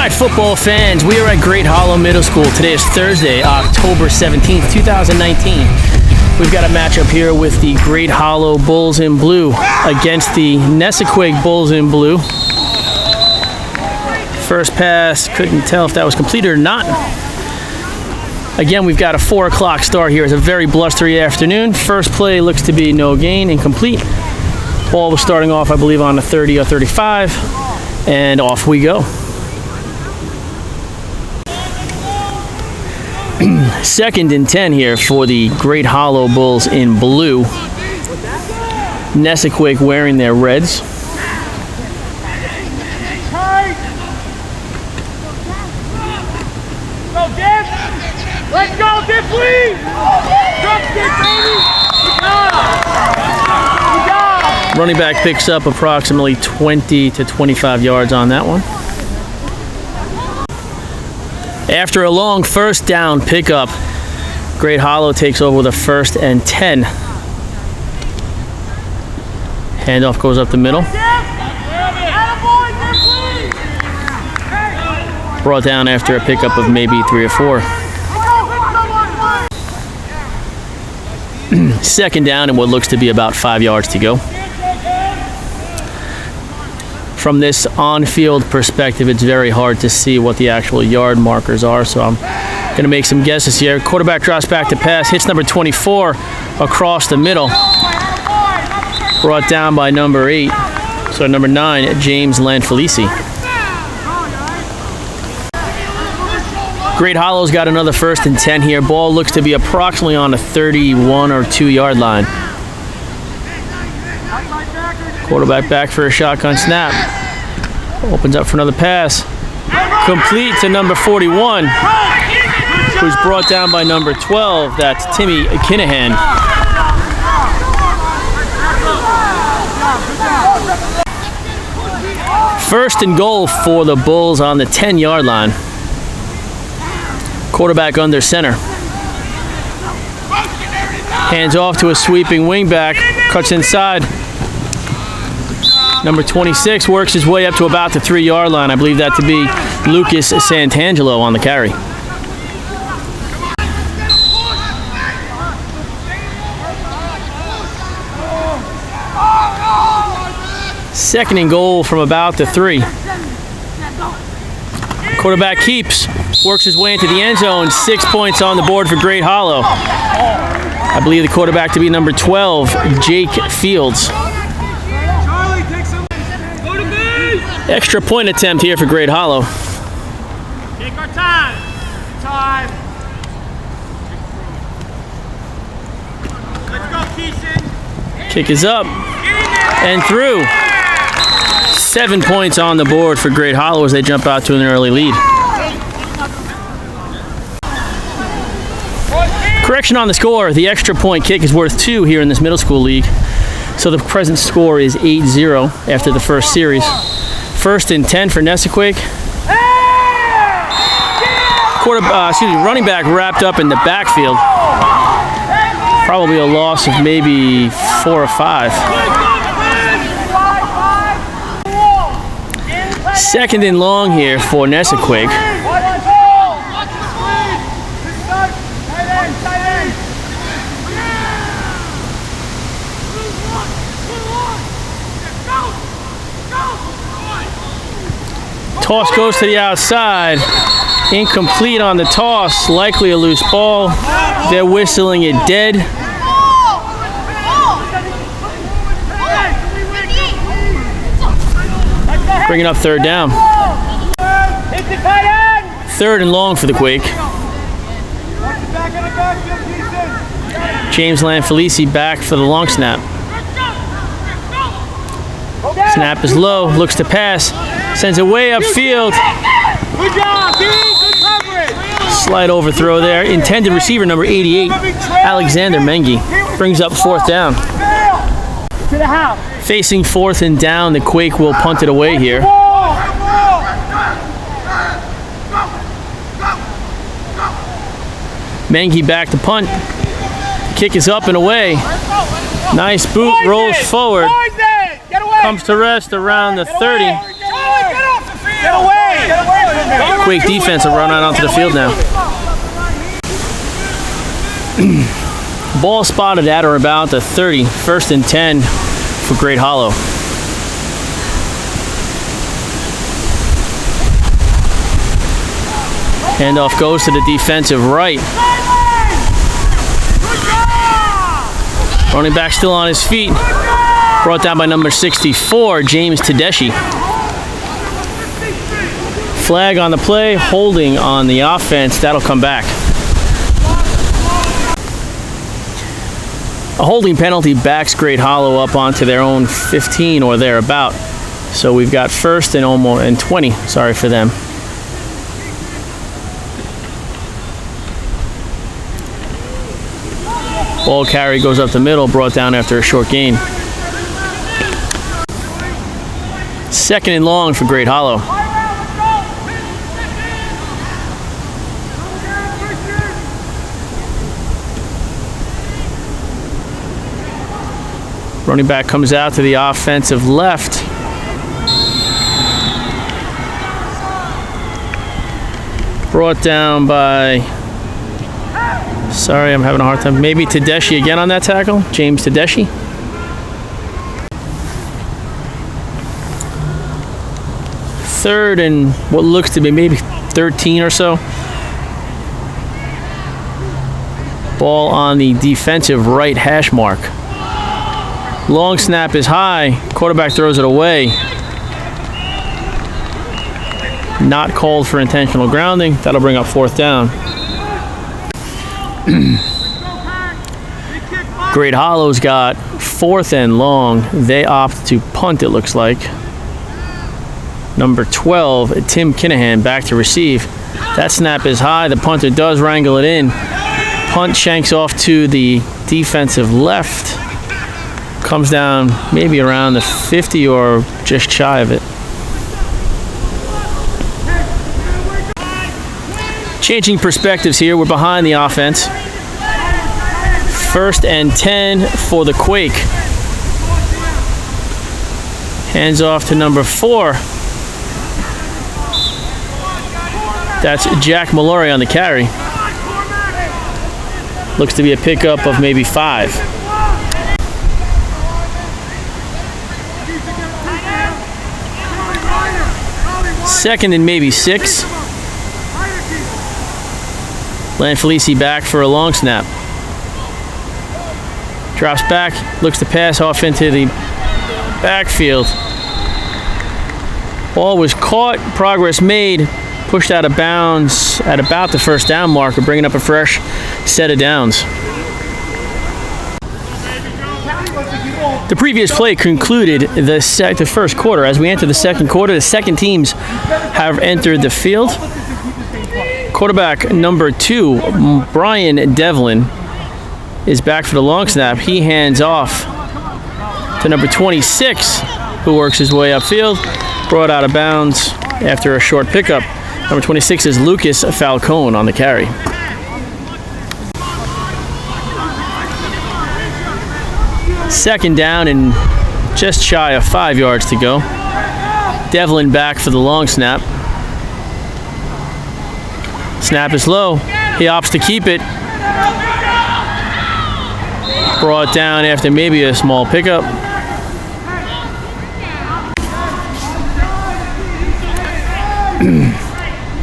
right, football fans, we are at Great Hollow Middle School. Today is Thursday, October 17th, 2019. We've got a matchup here with the Great Hollow Bulls in blue against the Nesaquake Bulls in blue. First pass, couldn't tell if that was completed or not. Again, we've got a 4 o'clock start here. It's a very blustery afternoon. First play looks to be no gain, incomplete. Ball was starting off, I believe, on the 30 or 35, and off we go. Second and 10 here for the Great Hollow Bulls in blue. Nesaquake wearing their reds. Let's go, Diff, please! Running back picks up approximately 20 to 25 yards on that one. After a long first down pickup, Great Hollow takes over with a 1st and 10. Handoff goes up the middle. Brought down after a pickup of maybe 3 or 4. Second down and what looks to be about 5 yards to go. From this on-field perspective, it's very hard to see what the actual yard markers are, so I'm going to make some guesses here. Quarterback drops back to pass, hits number 24 across the middle. Brought down by number 8, so number 9, James Lanfelici. Great Hollow's got another 1st and 10 here. Ball looks to be approximately on the 31 or 2 yard line. Quarterback back for a shotgun snap. Opens up for another pass. Complete to number 41, who's brought down by number 12. That's Timmy Kinahan. First and goal for the Bulls on the 10-yard line. Quarterback under center. Hands off to a sweeping wingback. Cuts inside. Number 26 works his way up to about the 3 yard line. I believe that to be Lucas Santangelo on the carry. Second and goal from about the 3. Quarterback keeps, works his way into the end zone. 6 points on the board for Great Hollow. I believe the quarterback to be number 12, Jake Fields. Extra point attempt here for Great Hollow. Take our time. Let's go, Keishan. Kick is up and through. 7 points on the board for Great Hollow as they jump out to an early lead. Correction on the score. The extra point kick is worth 2 here in this middle school league. So the present score is 8-0 after the first series. 1st and 10 for Nesaquake. Running back wrapped up in the backfield. Probably a loss of maybe 4 or 5. 2nd and long here for Nesaquake. Toss goes to the outside. Incomplete on the toss. Likely a loose ball. They're whistling it dead. Bringing up 3rd down. 3rd and long for the Quake. James Lanfelici back for the long snap. Snap is low. Looks to pass. Sends it way upfield. Good job, good coverage. Slight overthrow there. Intended receiver number 88, Alexander Mengi. Brings up 4th down. To the house. Facing 4th and down, the Quake will punt it away here. Mengi back to punt. Kick is up and away. Nice boot, rolls forward. Comes to rest around the 30. Get away! Quake defense will run out onto the field now. Ball spotted at or about the 30, 1st and 10 for Great Hollow. Handoff goes to the defensive right. Running back still on his feet. Brought down by number 64, James Tedeschi. Flag on the play, holding on the offense. That'll come back. A holding penalty backs Great Hollow up onto their own 15 or thereabout. So we've got 1st and 20. Sorry for them. Ball carry goes up the middle, brought down after a short gain. 2nd and long for Great Hollow. Running back comes out to the offensive left. Brought down by, sorry, I'm having a hard time. Maybe Tedeschi again on that tackle. James Tedeschi. Third and what looks to be maybe 13 or so. Ball on the defensive right hash mark. Long snap is high. Quarterback throws it away. Not called for intentional grounding. That'll bring up 4th down. Great Hollow's got 4th and long. They opt to punt, it looks like. Number 12, Tim Kinahan, back to receive. That snap is high. The punter does wrangle it in. Punt shanks off to the defensive left. Comes down maybe around the 50 or just shy of it. Changing perspectives here. We're behind the offense. 1st and 10 for the Quake. Hands off to number 4. That's Jack Mallory on the carry. Looks to be a pickup of maybe 5. Second and maybe 6. Lanfelici back for a long snap. Drops back, looks to pass off into the backfield. Ball was caught, progress made, pushed out of bounds at about the 1st down marker, bringing up a fresh set of downs. The previous play concluded the 1st quarter. As we enter the 2nd quarter, the 2nd teams have entered the field. Quarterback number 2, Brian Devlin, is back for the long snap. He hands off to number 26, who works his way upfield, brought out of bounds after a short pickup. Number 26 is Lucas Falcone on the carry. Second down and just shy of 5 yards to go. Devlin back for the long snap. Snap is low. He opts to keep it. Brought down after maybe a small pickup.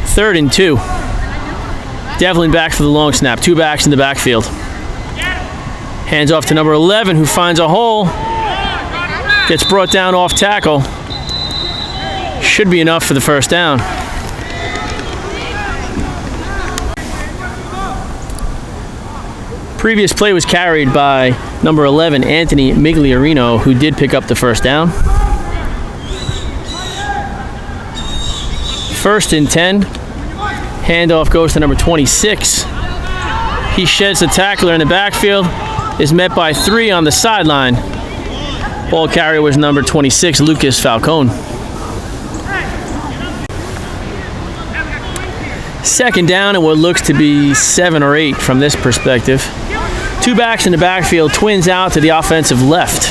Third and 2. Devlin back for the long snap. 2 backs in the backfield. Hands off to number 11, who finds a hole. Gets brought down off tackle. Should be enough for the 1st down. Previous play was carried by number 11, Anthony Migliorino, who did pick up the 1st down. 1st and 10. Handoff goes to number 26. He sheds the tackler in the backfield. Is met by 3 on the sideline. Ball carrier was number 26, Lucas Falcone. Second down and what looks to be 7 or 8 from this perspective. 2 backs in the backfield, twins out to the offensive left.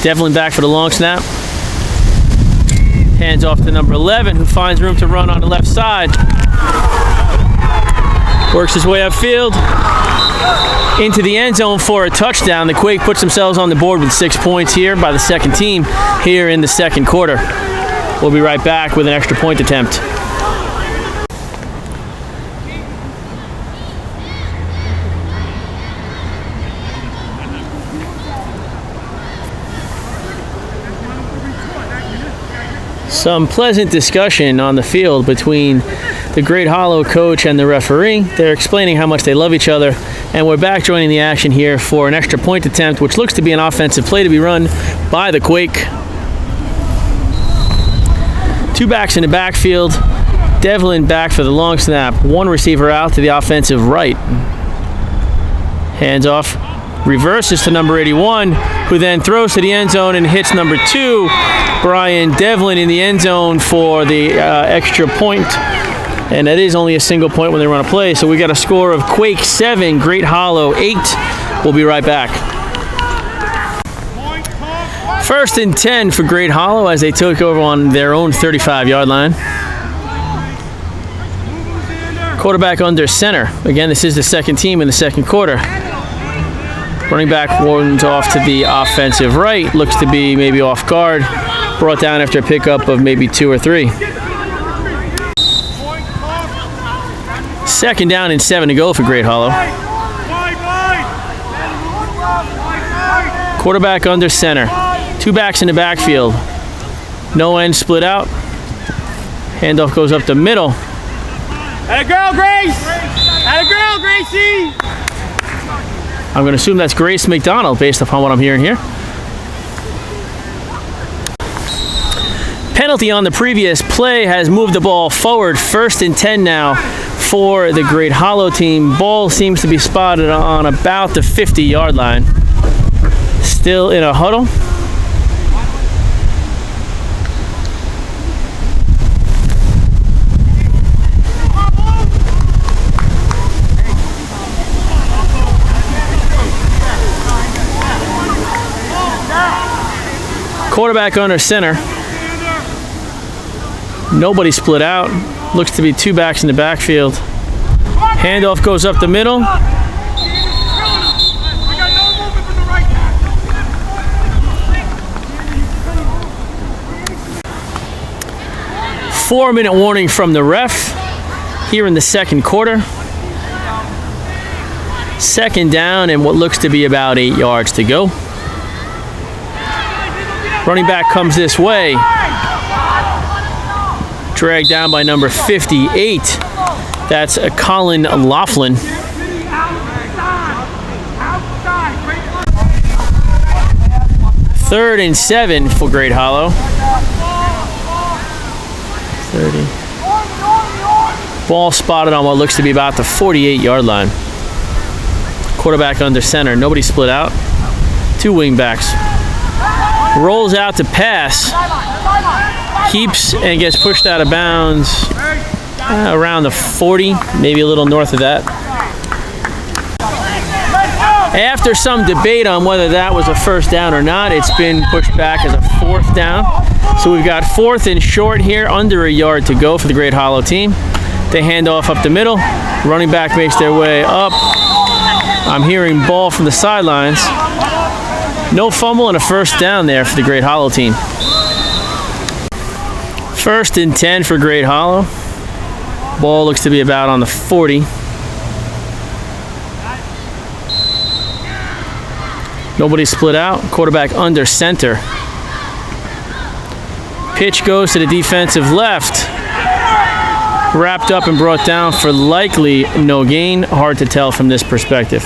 Devlin back for the long snap. Hands off to number 11, who finds room to run on the left side. Works his way upfield into the end zone for a touchdown. The Quake puts themselves on the board with 6 points here by the second team here in the second quarter. We'll be right back with an extra point attempt. Some pleasant discussion on the field between the Great Hollow coach and the referee. They're explaining how much they love each other, and we're back joining the action here for an extra point attempt, which looks to be an offensive play to be run by the Quake. Two backs in the backfield. Devlin back for the long snap. One receiver out to the offensive right. Hands off. Reverses to number 81, who then throws to the end zone and hits number 2, Brian Devlin, in the end zone for the extra point. And that is only a single point when they run a play. So we got a score of Quake 7, Great Hollow 8. We'll be right back. 1st and 10 for Great Hollow as they took over on their own 35-yard line. Quarterback under center. Again, this is the second team in the second quarter. Running back runs off to the offensive right. Looks to be maybe off guard. Brought down after a pickup of maybe 2 or 3. 2nd down and 7 to go for Great Hollow. Quarterback under center. 2 backs in the backfield. No end split out. Handoff goes up the middle. Atta girl, Grace! Atta girl, Gracie! I'm going to assume that's Grace McDonald based upon what I'm hearing here. Penalty on the previous play has moved the ball forward. 1st and 10 now for the Great Hollow team. Ball seems to be spotted on about the 50-yard line. Still in a huddle. Quarterback under center. Nobody split out. Looks to be 2 backs in the backfield. Handoff goes up the middle. 4-minute warning from the ref here in the second quarter. 2nd down and what looks to be about 8 yards to go. Running back comes this way. Dragged down by number 58. That's Colin Laughlin. 3rd and 7 for Great Hollow. 30. Ball spotted on what looks to be about the 48-yard line. Quarterback under center. Nobody split out. 2 wing backs. Rolls out to pass. Keeps and gets pushed out of bounds around the 40, maybe a little north of that. After some debate on whether that was a 1st down or not, it's been pushed back as a 4th down. So we've got 4th and short here, under a yard to go for the Great Hollow team. They hand off up the middle. Running back makes their way up. I'm hearing ball from the sidelines. No fumble and a 1st down there for the Great Hollow team. 1st and 10 for Great Hollow. Ball looks to be about on the 40. Nobody split out. Quarterback under center. Pitch goes to the defensive left. Wrapped up and brought down for likely no gain. Hard to tell from this perspective.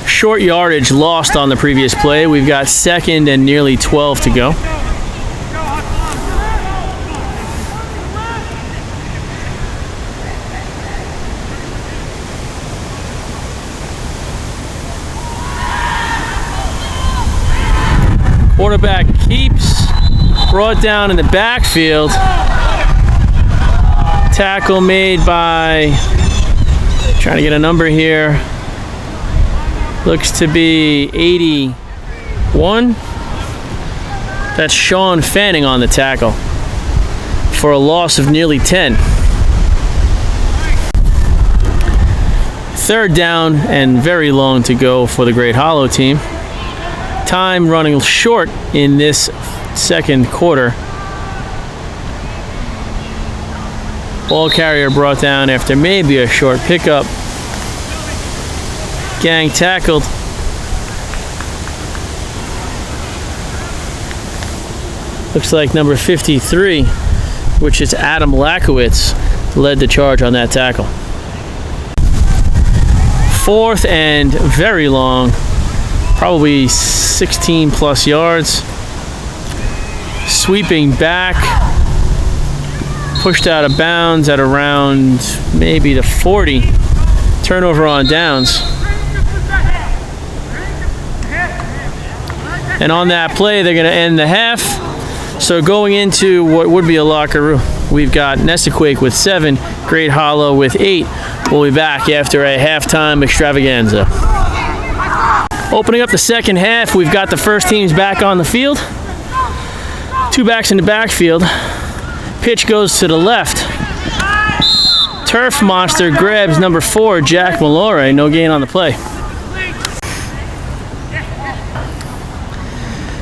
Short yardage lost on the previous play. We've got 2nd and nearly 12 to go. Quarterback keeps, brought down in the backfield. Tackle made by, trying to get a number here, looks to be 81. That's Sean Fanning on the tackle for a loss of nearly 10. Third down and very long to go for the Great Hollow team. Time running short in this second quarter. Ball carrier brought down after maybe a short pickup. Gang tackled. Looks like number 53, which is Adam Lakowitz, led the charge on that tackle. Fourth and very long, probably 16 plus yards. Sweeping back, pushed out of bounds at around maybe the 40. Turnover on downs. And on that play, they're going to end the half. So going into what would be a locker room, we've got Nesaquake with 7, Great Hollow with 8. We'll be back after a halftime extravaganza. Opening up the second half, we've got the first teams back on the field. 2 backs in the backfield. Pitch goes to the left. Turf Monster grabs number 4, Jack Mallory. No gain on the play.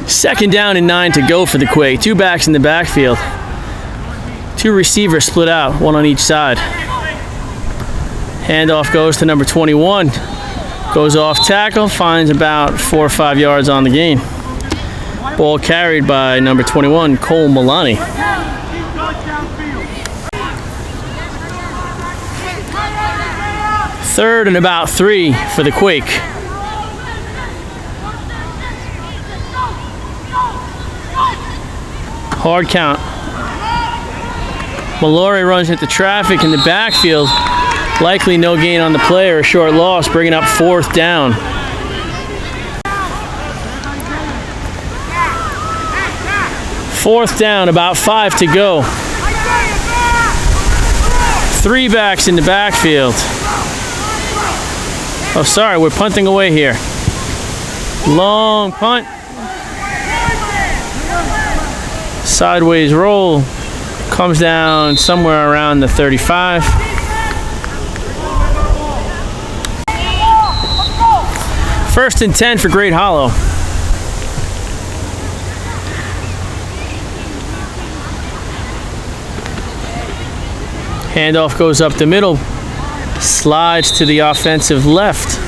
Second down and 9 to go for the Quake. 2 backs in the backfield. 2 receivers split out, 1 on each side. Handoff goes to number 21. Goes off tackle, finds about 4 or 5 yards on the gain. Ball carried by number 21, Cole Milani. Third and about 3 for the Quake. Hard count. Mallory runs into traffic in the backfield. Likely no gain on the play or a short loss, bringing up 4th down. Fourth down, about 5 to go. 3 backs in the backfield. Oh, sorry, we're punting away here. Long punt. Sideways roll. Comes down somewhere around the 35. First and 10 for Great Hollow. Handoff goes up the middle. Slides to the offensive left.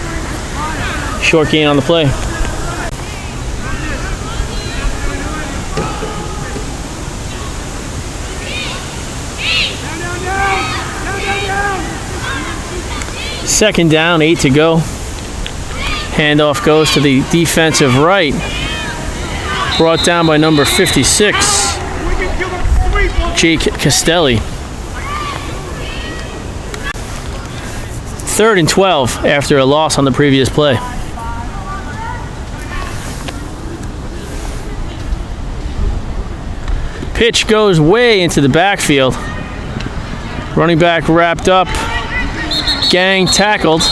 Short gain on the play. Second down, 8 to go. Handoff goes to the defensive right. Brought down by number 56, Jake Castelli. Third and 12 after a loss on the previous play. Pitch goes way into the backfield. Running back wrapped up. Gang tackled.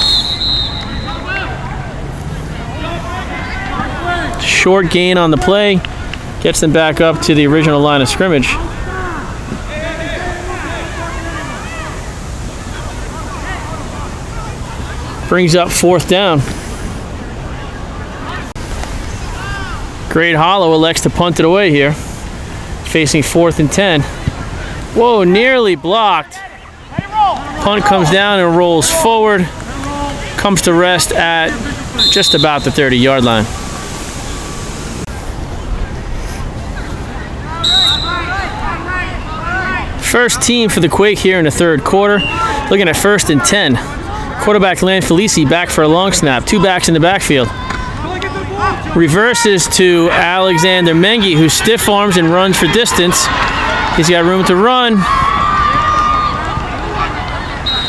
Short gain on the play. Gets them back up to the original line of scrimmage. Brings up 4th down. Great Hollow elects to punt it away here. Facing 4th and 10. Whoa, nearly blocked. Punt comes down and rolls forward. Comes to rest at just about the 30-yard line. First team for the Quake here in the third quarter. Looking at 1st and 10. Quarterback Lan Felici back for a long snap. 2 backs in the backfield. Reverses to Alexander Mengi, who stiff arms and runs for distance. He's got room to run.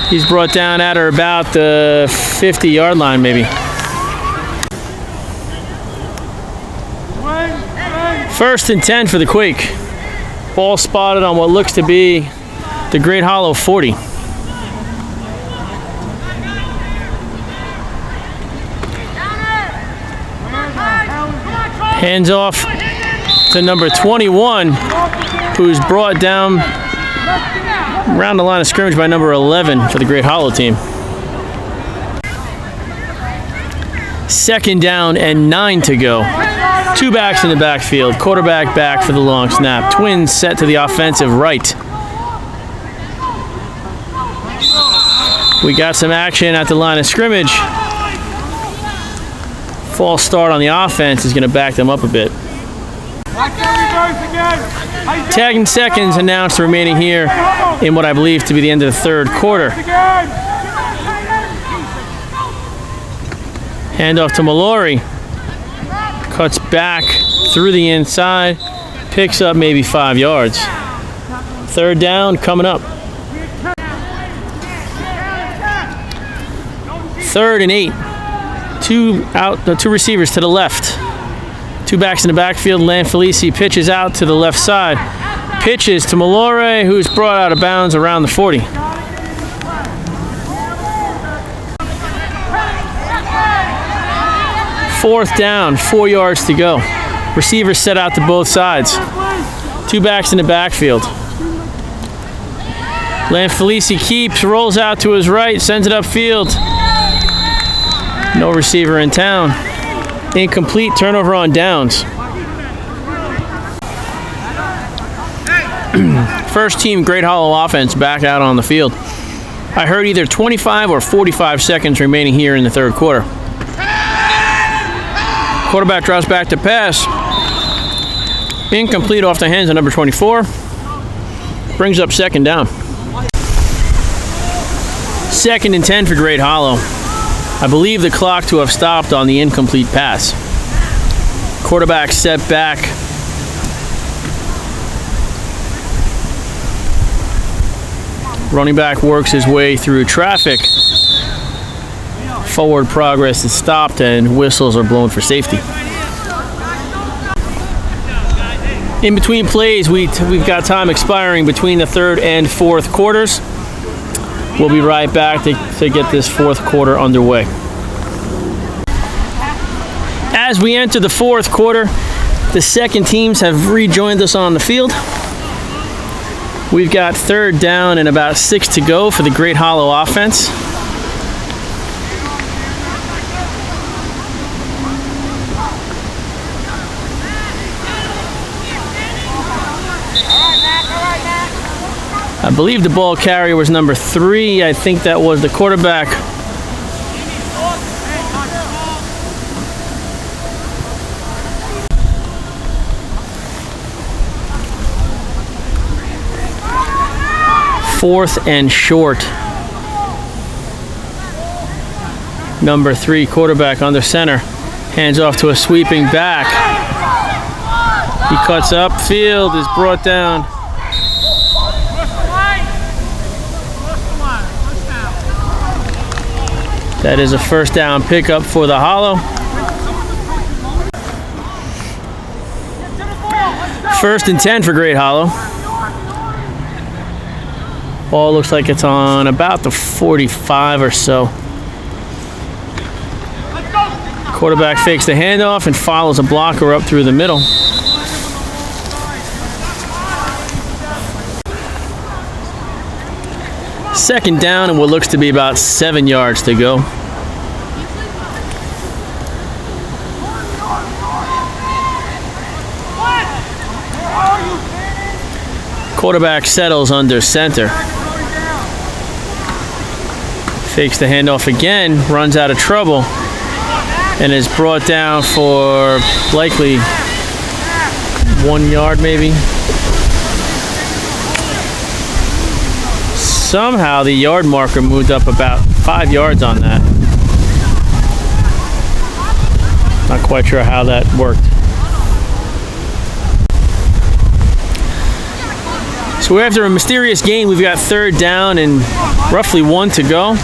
He's brought down at or about the 50-yard line, maybe. First and 10 for the Quake. Ball spotted on what looks to be the Great Hollow 40. Hands off to number 21, who's brought down around the line of scrimmage by number 11 for the Great Hollow team. 2nd down and 9 to go. 2 backs in the backfield. Quarterback back for the long snap. Twins set to the offensive right. We got some action at the line of scrimmage. False start on the offense is going to back them up a bit. Tagging seconds announced remaining here in what I believe to be the end of the 3rd quarter. Handoff to Mallory. Cuts back through the inside. Picks up maybe 5 yards. 3rd down coming up. 3rd and 8. 2 receivers to the left. 2 backs in the backfield. Lanfelici pitches out to the left side. Pitches to Mallory, who's brought out of bounds around the 40. Fourth down, 4 yards to go. Receivers set out to both sides. 2 backs in the backfield. Lanfelici keeps, rolls out to his right, sends it upfield. No receiver in town. Incomplete, turnover on downs. First team Great Hollow offense back out on the field. I heard either 25 or 45 seconds remaining here in the 3rd quarter. Quarterback drops back to pass. Incomplete off the hands of number 24. Brings up 2nd down. 2nd and 10 for Great Hollow. I believe the clock to have stopped on the incomplete pass. Quarterback set back. Running back works his way through traffic. Forward progress is stopped and whistles are blown for safety. In between plays, we've got time expiring between the 3rd and 4th quarters. We'll be right back to get this 4th quarter underway. As we enter the 4th quarter, the second teams have rejoined us on the field. We've got 3rd down and about 6 to go for the Great Hollow offense. I believe the ball carrier was number 3. I think that was the quarterback. Fourth and short. Number 3 quarterback under center. Hands off to a sweeping back. He cuts upfield, is brought down. That is a 1st down pickup for the Hollow. 1st and 10 for Great Hollow. Ball looks like it's on about the 45 or so. Quarterback fakes the handoff and follows a blocker up through the middle. Second down and what looks to be about 7 yards to go. Quarterback settles under center. Fakes the handoff again, runs out of trouble, and is brought down for likely 1 yard maybe. Somehow the yard marker moved up about 5 yards on that. Not quite sure how that worked. So after a mysterious gain, we've got 3rd down and roughly 1 to go.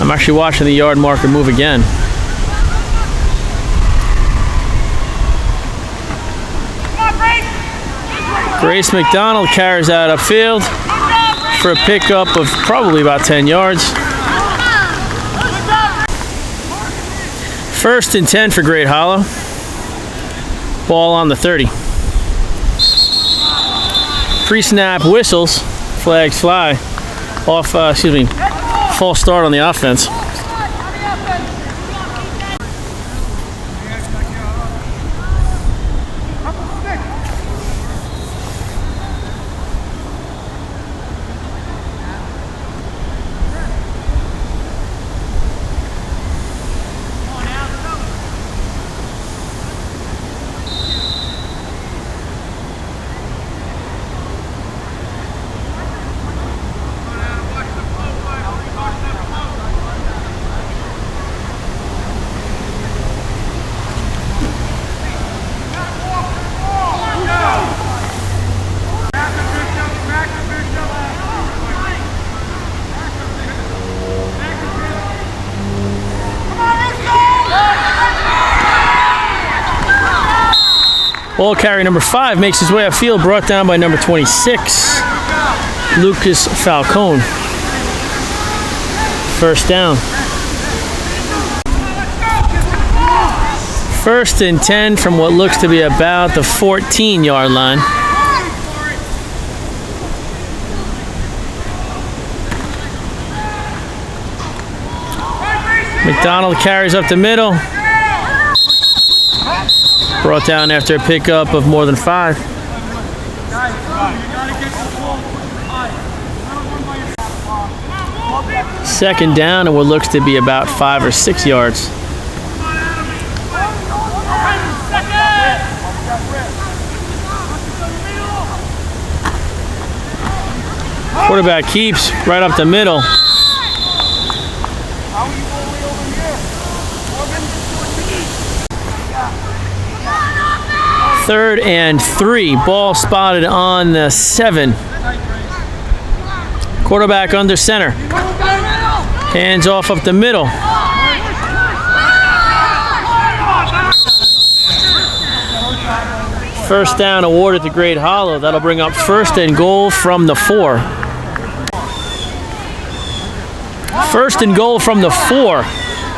I'm actually watching the yard marker move again. Grace McDonald carries out upfield for a pickup of probably about 10 yards. 1st and 10 for Great Hollow. Ball on the 30. Pre-snap whistles, flags fly. False start on the offense. Ball carrier number 5 makes his way upfield, brought down by number 26, Lucas Falcone. First down. 1st and 10 from what looks to be about the 14-yard line. McDonald carries up the middle. Brought down after a pickup of more than 5. Second down and what looks to be about 5 or 6 yards. Quarterback keeps right up the middle. Third and 3. Ball spotted on the 7. Quarterback under center. Hands off up the middle. First down awarded to Great Hollow. That'll bring up 1st and goal from the 4. 1st and goal from the 4.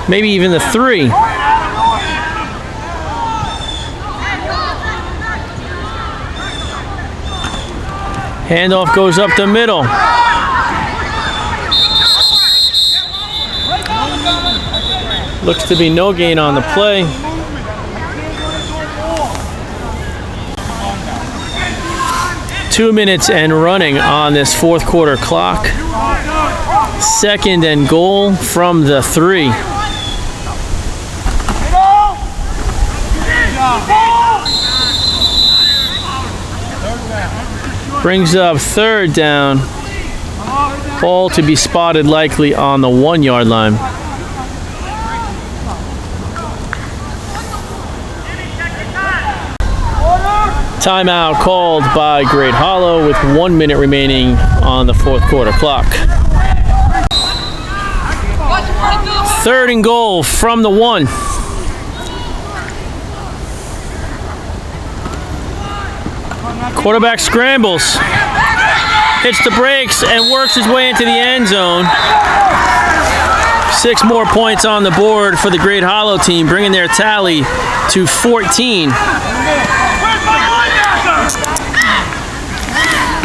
Maybe even the 3. Handoff goes up the middle. Looks to be no gain on the play. Two minutes and running on this 4th quarter clock. 2nd and goal from the 3. Brings up 3rd down. Ball to be spotted likely on the 1-yard line. Timeout called by Great Hollow with 1 minute remaining on the 4th quarter clock. 3rd and goal from the 1. Quarterback scrambles, hits the brakes, and works his way into the end zone. 6 more points on the board for the Great Hollow team, bringing their tally to 14.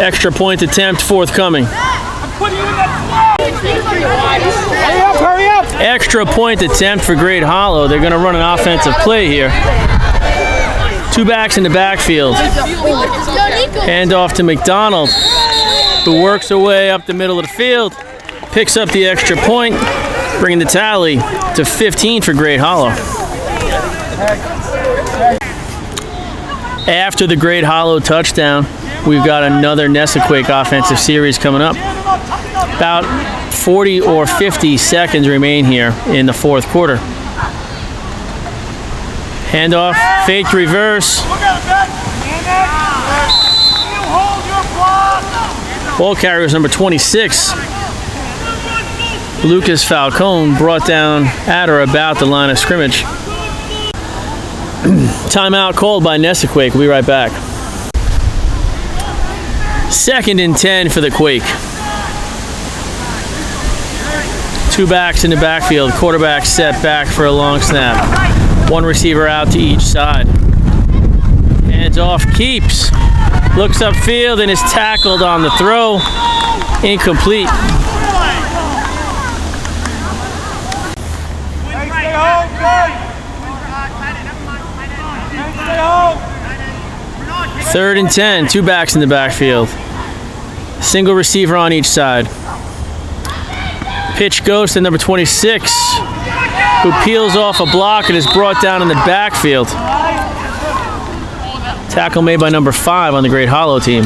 Extra point attempt forthcoming. Hurry up! Extra point attempt for Great Hollow. They're going to run an offensive play here. 2 backs in the backfield. Hand off to McDonald, who works her way up the middle of the field, picks up the extra point, bringing the tally to 15 for Great Hollow. After the Great Hollow touchdown, we've got another Nesaquake offensive series coming up. About 40 or 50 seconds remain here in the 4th quarter. Handoff, fake reverse. Ball carrier is number 26. Lucas Falcone, brought down at or about the line of scrimmage. Timeout called by Nesaquake. We'll be right back. 2nd and 10 for the Quake. 2 backs in the backfield. Quarterback set back for a long snap. 1 receiver out to each side. Hands Hands off, keeps. Looks upfield and is tackled on the throw. Incomplete. Third and 10, 2 backs in the backfield. Single receiver on each side. Pitch goes to number 26, who peels off a block and is brought down in the backfield. Tackle made by number 5 on the Great Hollow team.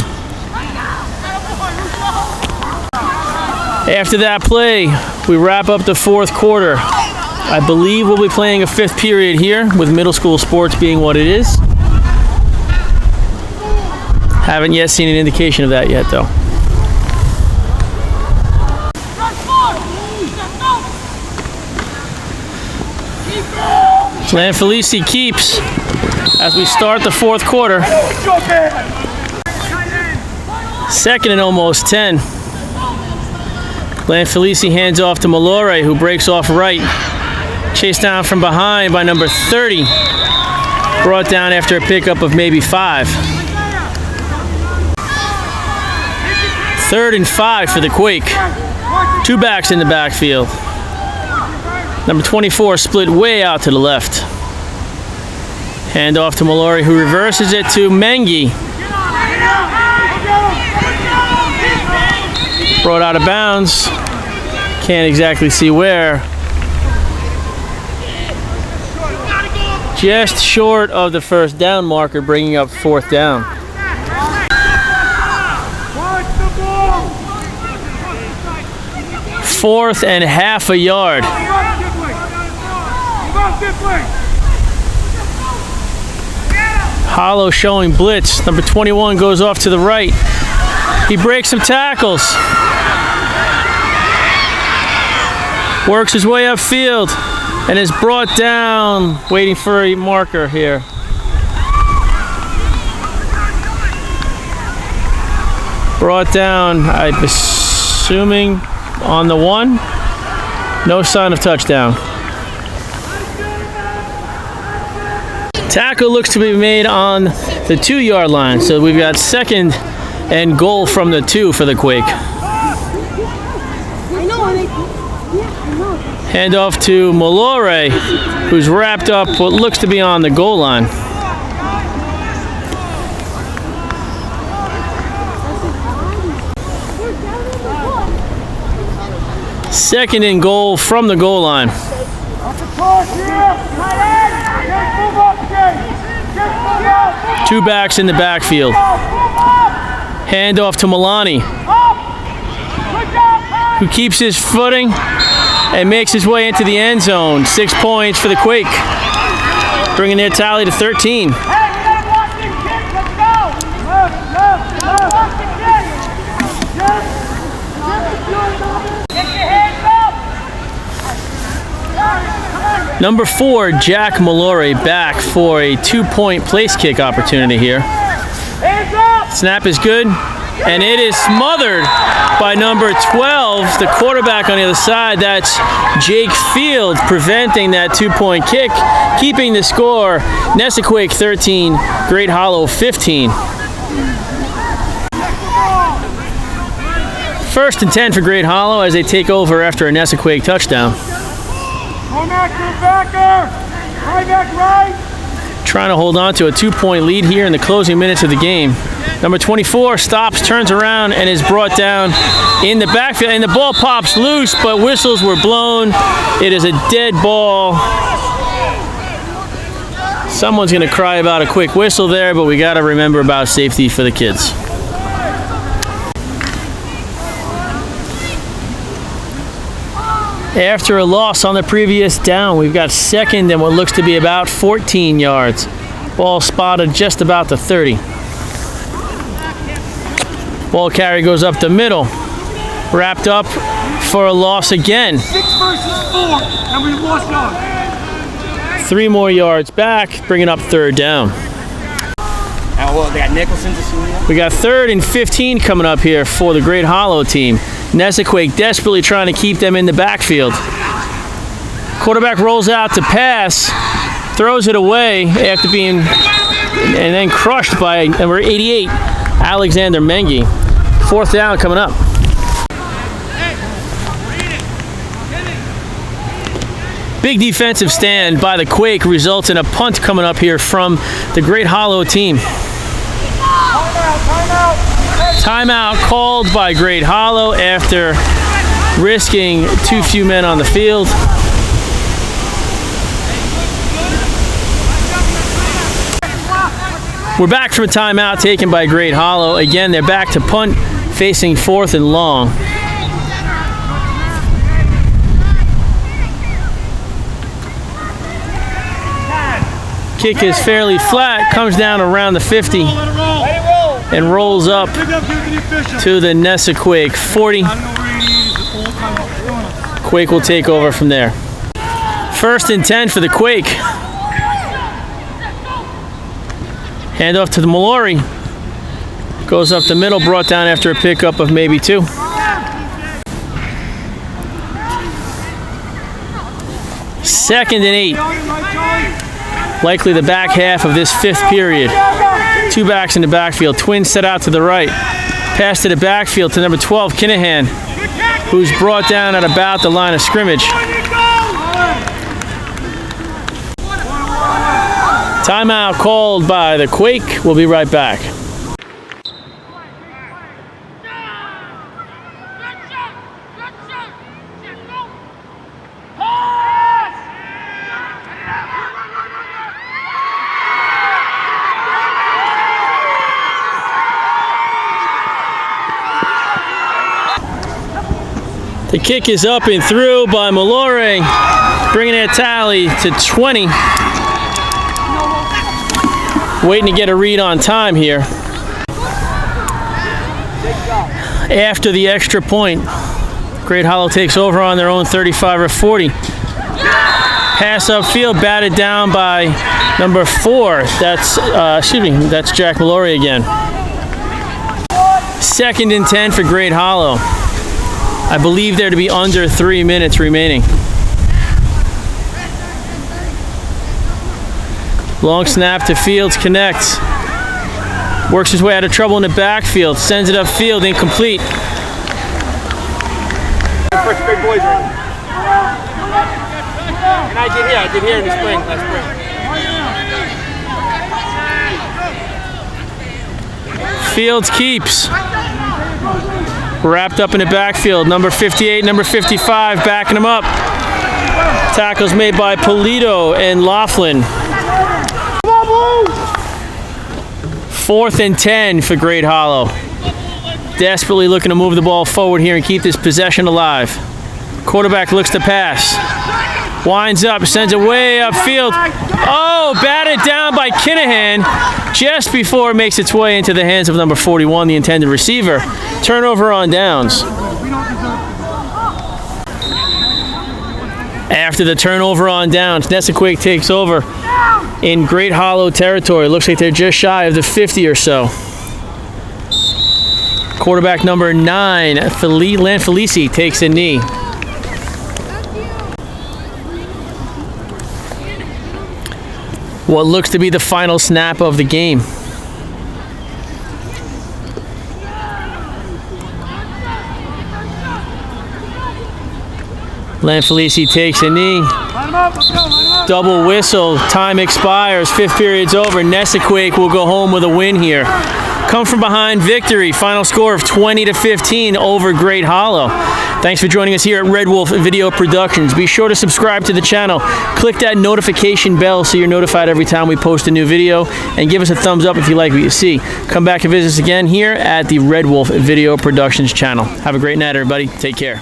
After that play, we wrap up the fourth quarter. I believe we'll be playing a 5th period here, with middle school sports being what it is. Haven't yet seen an indication of that yet, though. Lanfelici keeps as we start the fourth quarter. 2nd and almost 10. Lanfelici hands off to Malore, who breaks off right. Chased down from behind by number 30. Brought down after a pickup of maybe 5. 3rd and 5 for the Quake. 2 backs in the backfield. Number 24 split way out to the left. Hand off to Mallory, who reverses it to Mengi. Brought out of bounds. Can't exactly see where. Just short of the first down marker, bringing up 4th down. Fourth and half a yard. Hollow showing blitz. Number 21 goes off to the right. He breaks some tackles. Works his way upfield and is brought down, waiting for a marker here. Brought down, I'm assuming, on the 1. No sign of touchdown. Tackle looks to be made on the 2-yard line, so we've got 2nd and goal from the 2 for the Quake. Hand off to Malore, who's wrapped up what looks to be on the goal line. Second and goal from the goal line. 2 backs in the backfield. Hand off to Milani, who keeps his footing and makes his way into the end zone. 6 points for the Quake, bringing their tally to 13. Number 4, Jack Mallory, back for a 2-point place kick opportunity here. Snap is good, and it is smothered by number 12, the quarterback on the other side. That's Jake Field, preventing that 2-point kick, keeping the score. Nesaquake 13, Great Hollow 15. 1st and 10 for Great Hollow as they take over after a Nesaquake touchdown. Trying to hold on to a 2-point lead here in the closing minutes of the game. Number 24 stops, turns around, and is brought down in the backfield. And the ball pops loose, but whistles were blown. It is a dead ball. Someone's going to cry about a quick whistle there, but we got to remember about safety for the kids. After a loss on the previous down, we've got 2nd and what looks to be about 14 yards. Ball spotted just about the 30. Ball carry goes up the middle. Wrapped up for a loss again. 6 versus 4, and we lost yards. 3 more yards back, bringing up 3rd down. They got Nicholson to see. We got 3rd and 15 coming up here for the Great Hollow team. Nesaquake desperately trying to keep them in the backfield. Quarterback rolls out to pass, throws it away after being and then crushed by number 88, Alexander Mengi. 4th down coming up. Big defensive stand by the Quake results in a punt coming up here from the Great Hollow team. Timeout called by Great Hollow after risking too few men on the field. We're back from a timeout taken by Great Hollow. Again, they're back to punt, facing 4th and long. Kick is fairly flat, comes down around the 50 and rolls up to the Nesaquake 40. Quake will take over from there. 1st and 10 for the Quake. Hand off to the Mallory. Goes up the middle, brought down after a pickup of maybe 2. Second and 8. Likely the back half of this 5th period. 2 backs in the backfield. Twins set out to the right. Pass to the backfield to number 12, Kinahan, who's brought down at about the line of scrimmage. Timeout called by the Quake. We'll be right back. The kick is up and through by Mallory, bringing that tally to 20. Waiting to get a read on time here. After the extra point, Great Hollow takes over on their own 35 or 40. Pass upfield, batted down by number 4. That's Jack Mallory again. 2nd and 10 for Great Hollow. I believe there to be under 3 minutes remaining. Long snap to Fields, connects. Works his way out of trouble in the backfield, sends it upfield, incomplete. Big boys right now. And I did here in the spring, last spring. Fields keeps. Wrapped up in the backfield. Number 58, number 55, backing him up. Tackles made by Polito and Laughlin. 4th and 10 for Great Hollow. Desperately looking to move the ball forward here and keep this possession alive. Quarterback looks to pass. Winds up, sends it way upfield. Oh, batted down by Kinahan just before it makes its way into the hands of number 41, the intended receiver. Turnover on downs. After the turnover on downs, Nesaquake takes over in Great Hollow territory. Looks like they're just shy of the 50 or so. Quarterback number 9, Lanfelici, takes a knee. What looks to be the final snap of the game. Lanfelici takes a knee. Double whistle. Time expires. 5th period's over. Nesaquake will go home with a win here. Come from behind victory. Final score of 20-15 over Great Hollow. Thanks for joining us here at Red Wolf Video Productions. Be sure to subscribe to the channel. Click that notification bell so you're notified every time we post a new video. And give us a thumbs up if you like what you see. Come back and visit us again here at the Red Wolf Video Productions channel. Have a great night, everybody. Take care.